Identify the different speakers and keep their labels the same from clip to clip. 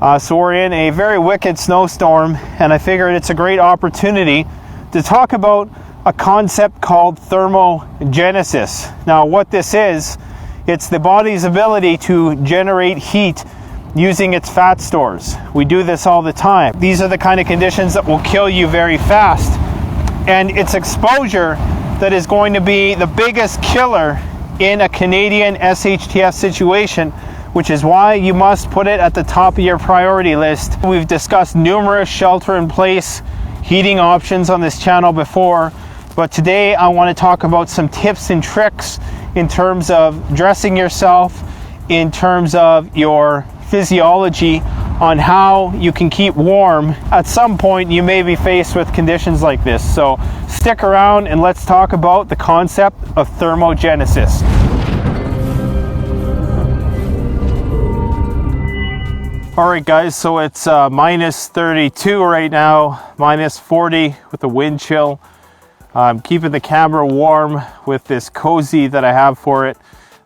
Speaker 1: So we're in a very wicked snowstorm, and I figured it's a great opportunity to talk about a concept called thermogenesis. Now what this is, it's the body's ability to generate heat using its fat stores. We do this all the time. These are the kind of conditions that will kill you very fast, and it's exposure that is going to be the biggest killer in a Canadian SHTF situation, which is why you must put it at the top of your priority list. We've discussed numerous shelter-in-place heating options on this channel before, but today I want to talk about some tips and tricks in terms of dressing yourself, in terms of your physiology, on how you can keep warm. At some point you may be faced with conditions like this, so stick around and let's talk about the concept of thermogenesis. Alright guys, so it's minus 32 right now, minus 40 with a wind chill. I'm keeping the camera warm with this cozy that I have for it.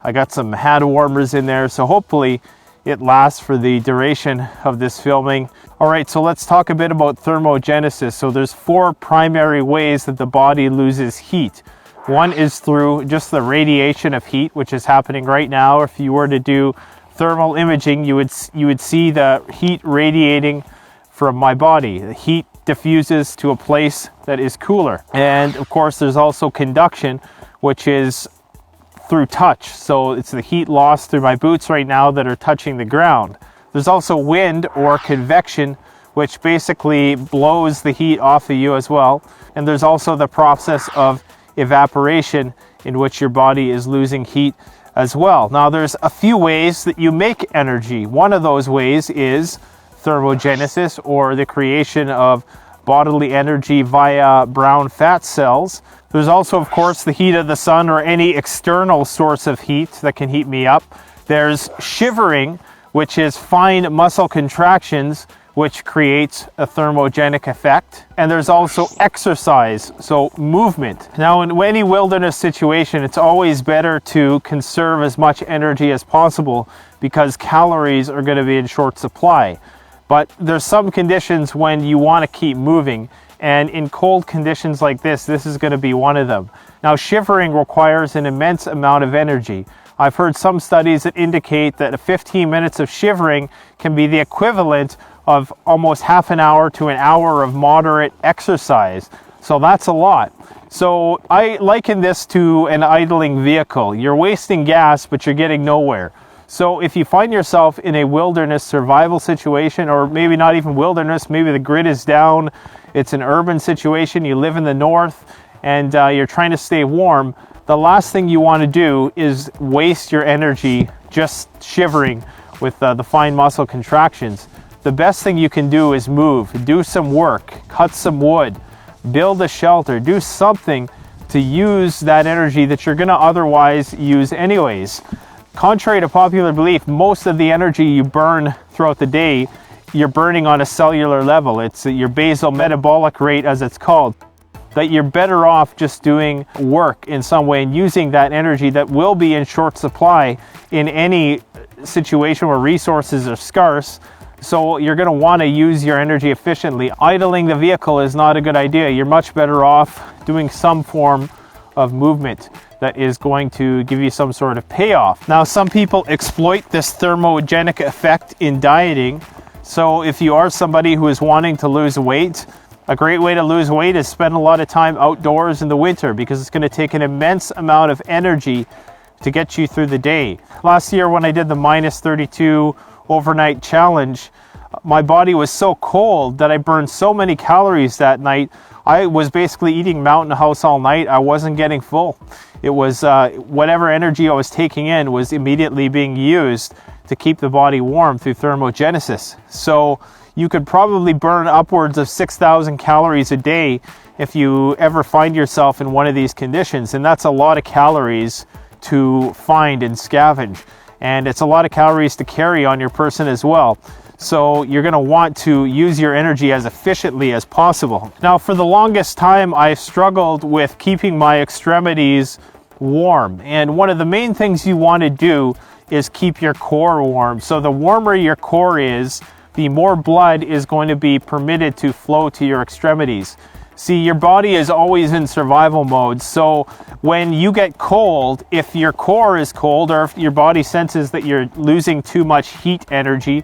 Speaker 1: I got some hand warmers in there, so hopefully it lasts for the duration of this filming. Alright, so let's talk a bit about thermogenesis. So there's 4 primary ways that the body loses heat. One is through just the radiation of heat, which is happening right now. If you were to do thermal imaging, you would see the heat radiating from my body. The heat diffuses to a place that is cooler. And of course there's also conduction, which is through touch. So it's the heat lost through my boots right now that are touching the ground. There's also wind or convection, which basically blows the heat off of you as well. And there's also the process of evaporation, in which your body is losing heat as well. Now there's a few ways that you make energy. One of those ways is thermogenesis, or the creation of bodily energy via brown fat cells. There's also, of course, the heat of the sun or any external source of heat that can heat me up. There's shivering, which is fine muscle contractions, which creates a thermogenic effect. And there's also exercise, so movement. Now in any wilderness situation, it's always better to conserve as much energy as possible because calories are going to be in short supply. But there's some conditions when you want to keep moving, and in cold conditions like this is going to be one of them. Now shivering requires an immense amount of energy. I've heard some studies that indicate that 15 minutes of shivering can be the equivalent of almost half an hour to an hour of moderate exercise. So that's a lot. So I liken this to an idling vehicle. You're wasting gas, but you're getting nowhere. So if you find yourself in a wilderness survival situation, or maybe not even wilderness, maybe the grid is down, it's an urban situation, you live in the north, and you're trying to stay warm, the last thing you want to do is waste your energy just shivering with the fine muscle contractions. The best thing you can do is move, do some work, cut some wood, build a shelter, do something to use that energy that you're going to otherwise use anyways. Contrary to popular belief, most of the energy you burn throughout the day, you're burning on a cellular level. It's your basal metabolic rate, as it's called. That you're better off just doing work in some way and using that energy that will be in short supply in any situation where resources are scarce. So you're going to want to use your energy efficiently. Idling the vehicle is not a good idea. You're much better off doing some form of movement that is going to give you some sort of payoff. Now some people exploit this thermogenic effect in dieting. So if you are somebody who is wanting to lose weight, a great way to lose weight is spend a lot of time outdoors in the winter, because it's going to take an immense amount of energy to get you through the day. Last year when I did the minus 32 overnight challenge, my body was so cold that I burned so many calories that night. I was basically eating Mountain House all night. I wasn't getting full. It was whatever energy I was taking in was immediately being used to keep the body warm through thermogenesis. So you could probably burn upwards of 6,000 calories a day if you ever find yourself in one of these conditions. And that's a lot of calories to find and scavenge. And it's a lot of calories to carry on your person as well. So you're going to want to use your energy as efficiently as possible. Now, for the longest time, I've struggled with keeping my extremities warm. And one of the main things you want to do is keep your core warm. So the warmer your core is, the more blood is going to be permitted to flow to your extremities. See, your body is always in survival mode, so when you get cold, if your core is cold or if your body senses that you're losing too much heat energy,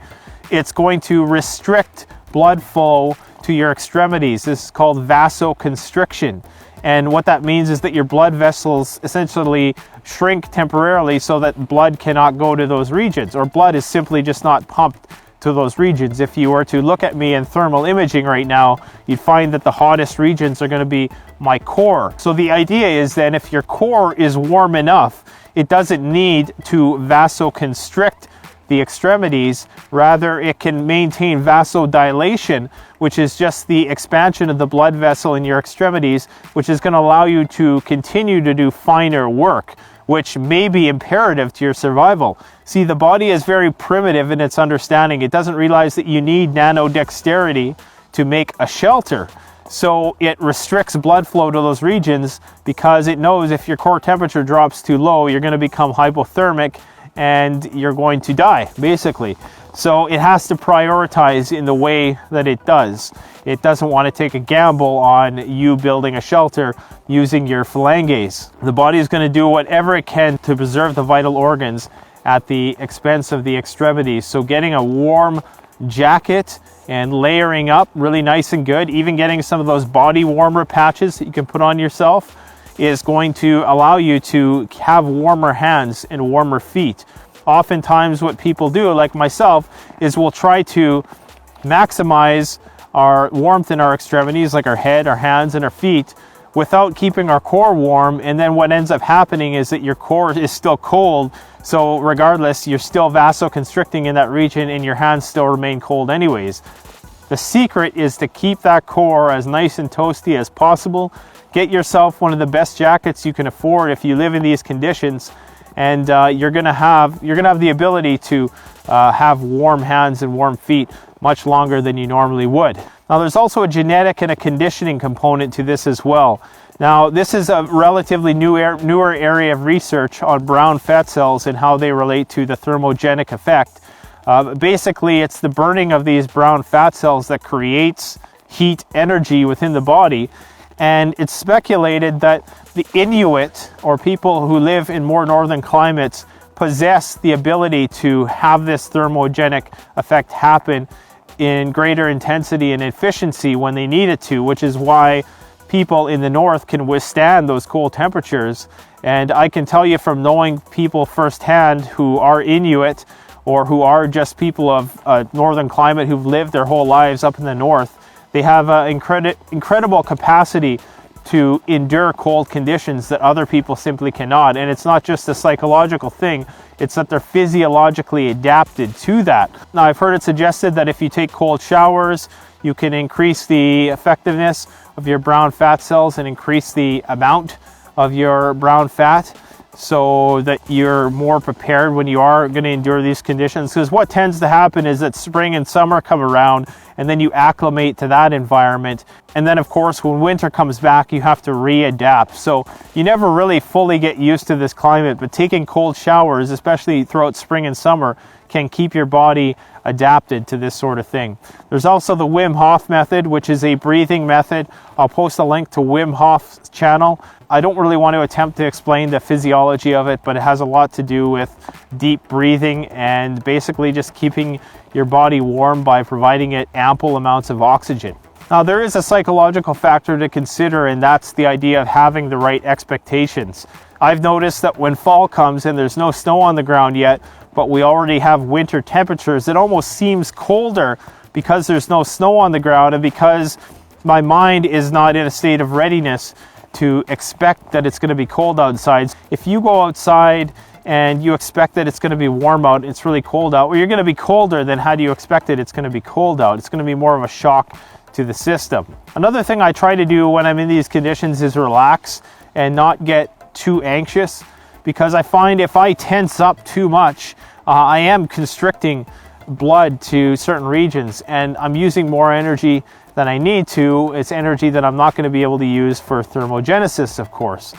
Speaker 1: it's going to restrict blood flow to your extremities. This is called vasoconstriction. And what that means is that your blood vessels essentially shrink temporarily so that blood cannot go to those regions, or blood is simply just not pumped to those regions. If you were to look at me in thermal imaging right now, you'd find that the hottest regions are going to be my core. So the idea is then if your core is warm enough, it doesn't need to vasoconstrict the extremities. Rather, it can maintain vasodilation, which is just the expansion of the blood vessel in your extremities, which is going to allow you to continue to do finer work, which may be imperative to your survival. See, the body is very primitive in its understanding. It doesn't realize that you need nanodexterity to make a shelter. So it restricts blood flow to those regions because it knows if your core temperature drops too low, you're going to become hypothermic and you're going to die, basically. So it has to prioritize in the way that it does. It doesn't want to take a gamble on you building a shelter using your phalanges. The body is going to do whatever it can to preserve the vital organs at the expense of the extremities. So getting a warm jacket and layering up really nice and good, even getting some of those body warmer patches that you can put on yourself, is going to allow you to have warmer hands and warmer feet. Oftentimes what people do, like myself, is we'll try to maximize our warmth in our extremities, like our head, our hands, and our feet, without keeping our core warm. And then what ends up happening is that your core is still cold. So regardless, you're still vasoconstricting in that region and your hands still remain cold anyways. The secret is to keep that core as nice and toasty as possible. Get yourself one of the best jackets you can afford if you live in these conditions, and you're gonna have the ability to have warm hands and warm feet much longer than you normally would. Now, there's also a genetic and a conditioning component to this as well. Now, this is a relatively newer area of research on brown fat cells and how they relate to the thermogenic effect. Basically, it's the burning of these brown fat cells that creates heat energy within the body. And it's speculated that the Inuit, or people who live in more northern climates, possess the ability to have this thermogenic effect happen in greater intensity and efficiency when they need it to, which is why people in the north can withstand those cold temperatures. And I can tell you from knowing people firsthand who are Inuit or who are just people of northern climate who've lived their whole lives up in the north, they have an incredible capacity to endure cold conditions that other people simply cannot. And it's not just a psychological thing, it's that they're physiologically adapted to that. Now, I've heard it suggested that if you take cold showers, you can increase the effectiveness of your brown fat cells and increase the amount of your brown fat, so that you're more prepared when you are going to endure these conditions. Because what tends to happen is that spring and summer come around and then you acclimate to that environment. And then of course, when winter comes back, you have to readapt. So you never really fully get used to this climate, but taking cold showers, especially throughout spring and summer, can keep your body adapted to this sort of thing. There's also the Wim Hof method, which is a breathing method. I'll post a link to Wim Hof's channel. I don't really want to attempt to explain the physiology of it, but it has a lot to do with deep breathing and basically just keeping your body warm by providing it ample amounts of oxygen. Now, there is a psychological factor to consider, and that's the idea of having the right expectations. I've noticed that when fall comes and there's no snow on the ground yet, but we already have winter temperatures, it almost seems colder because there's no snow on the ground and because my mind is not in a state of readiness to expect that it's going to be cold outside. If you go outside and you expect that it's going to be warm out, it's really cold out, well, you're going to be colder than how do you expect it's going to be cold out. It's going to be more of a shock to the system. Another thing I try to do when I'm in these conditions is relax and not get too anxious, because I find if I tense up too much, I am constricting blood to certain regions and I'm using more energy than I need to. It's energy that I'm not going to be able to use for thermogenesis, of course.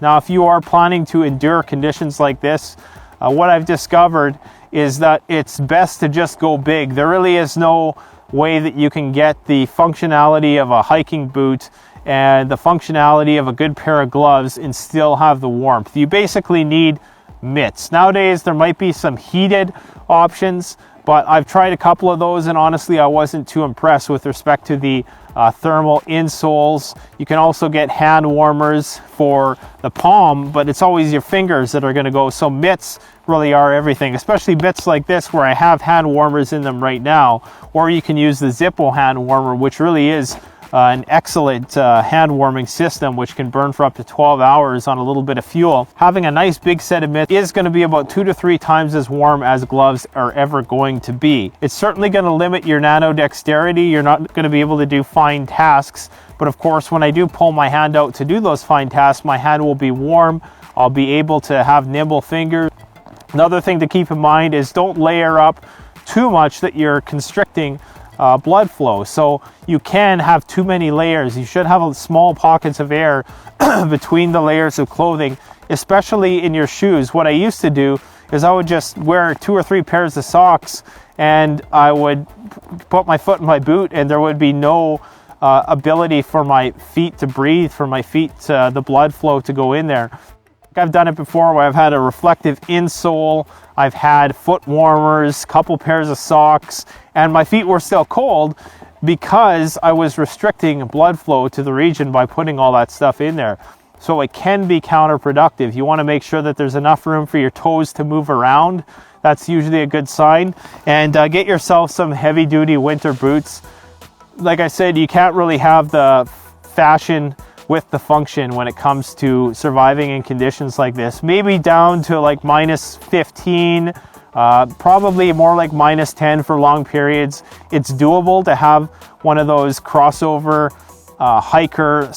Speaker 1: Now, if you are planning to endure conditions like this, what I've discovered is that it's best to just go big. There really is no way that you can get the functionality of a hiking boot and the functionality of a good pair of gloves and still have the warmth. You basically need mitts. Nowadays there might be some heated options, but I've tried a couple of those and honestly I wasn't too impressed with respect to the thermal insoles. You can also get hand warmers for the palm, but it's always your fingers that are going to go. So mitts really are everything, especially mitts like this where I have hand warmers in them right now, or you can use the Zippo hand warmer, which really is an excellent hand warming system, which can burn for up to 12 hours on a little bit of fuel. Having a nice big set of mitts is going to be about 2 to 3 times as warm as gloves are ever going to be. It's certainly going to limit your nano dexterity. You're not going to be able to do fine tasks, but of course when I do pull my hand out to do those fine tasks, my hand will be warm. I'll be able to have nimble fingers. Another thing to keep in mind is don't layer up too much that you're constricting blood flow. So you can have too many layers. You should have small pockets of air between the layers of clothing, especially in your shoes. What I used to do is I would just wear 2 or 3 pairs of socks and I would put my foot in my boot and there would be no ability for my feet to breathe, for my feet, the blood flow to go in there. I've done it before where I've had a reflective insole, I've had foot warmers, couple pairs of socks, and my feet were still cold because I was restricting blood flow to the region by putting all that stuff in there. So it can be counterproductive. You want to make sure that there's enough room for your toes to move around. That's usually a good sign. And get yourself some heavy duty winter boots. Like I said, you can't really have the fashion with the function when it comes to surviving in conditions like this. Maybe down to like -15, probably more like -10 for long periods. It's doable to have one of those crossover hiker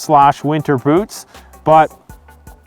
Speaker 1: / winter boots, but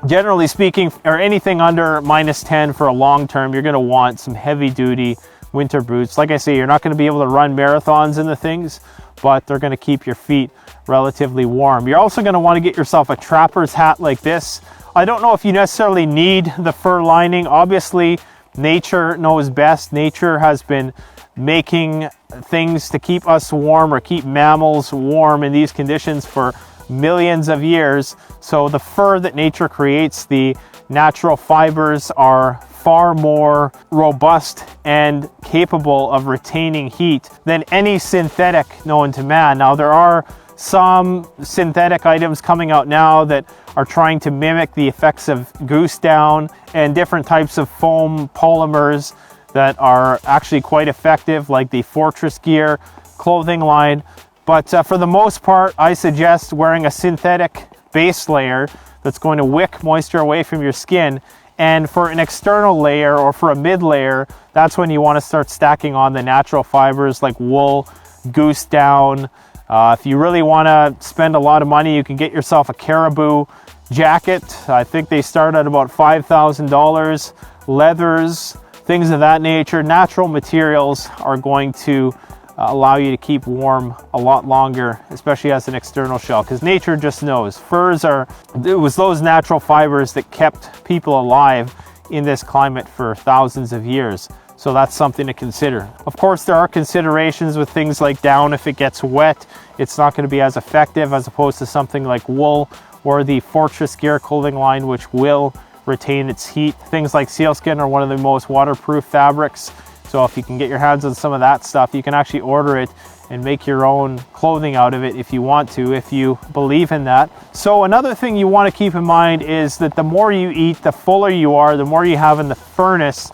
Speaker 1: generally speaking, or anything under -10 for a long term, you're going to want some heavy duty winter boots. Like I say, you're not going to be able to run marathons in the things, but they're going to keep your feet relatively warm. You're also going to want to get yourself a trapper's hat like this. I don't know if you necessarily need the fur lining. Obviously, nature knows best. Nature has been making things to keep us warm or keep mammals warm in these conditions for millions of years. So the fur that nature creates, the natural fibers, are far more robust and capable of retaining heat than any synthetic known to man. Now, there are some synthetic items coming out now that are trying to mimic the effects of goose down and different types of foam polymers that are actually quite effective, like the Fortress Gear clothing line. But for the most part, I suggest wearing a synthetic base layer that's going to wick moisture away from your skin. And for an external layer or for a mid layer, that's when you want to start stacking on the natural fibers like wool, goose down. If you really want to spend a lot of money, you can get yourself a Caribou jacket. I think they start at about $5,000. Leathers, things of that nature. Natural materials are going to allow you to keep warm a lot longer, especially as an external shell, because nature just knows. It was those natural fibers that kept people alive in this climate for thousands of years. So that's something to consider. Of course, there are considerations with things like down. If it gets wet, it's not going to be as effective as opposed to something like wool or the Fortress Gear clothing line, which will retain its heat. Things like sealskin are one of the most waterproof fabrics. So if you can get your hands on some of that stuff, you can actually order it and make your own clothing out of it if you want to, if you believe in that. So another thing you want to keep in mind is that the more you eat, the fuller you are, the more you have in the furnace,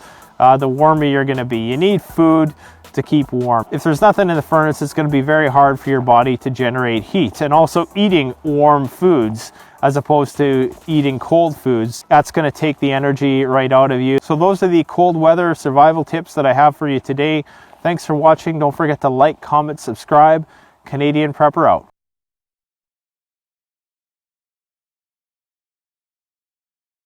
Speaker 1: the warmer you're going to be. You need food to keep warm. If there's nothing in the furnace, it's going to be very hard for your body to generate heat. And also eating warm foods as opposed to eating cold foods, that's going to take the energy right out of you. So those are the cold weather survival tips that I have for you today. Thanks for watching. Don't forget to like, comment, subscribe. Canadian Prepper out.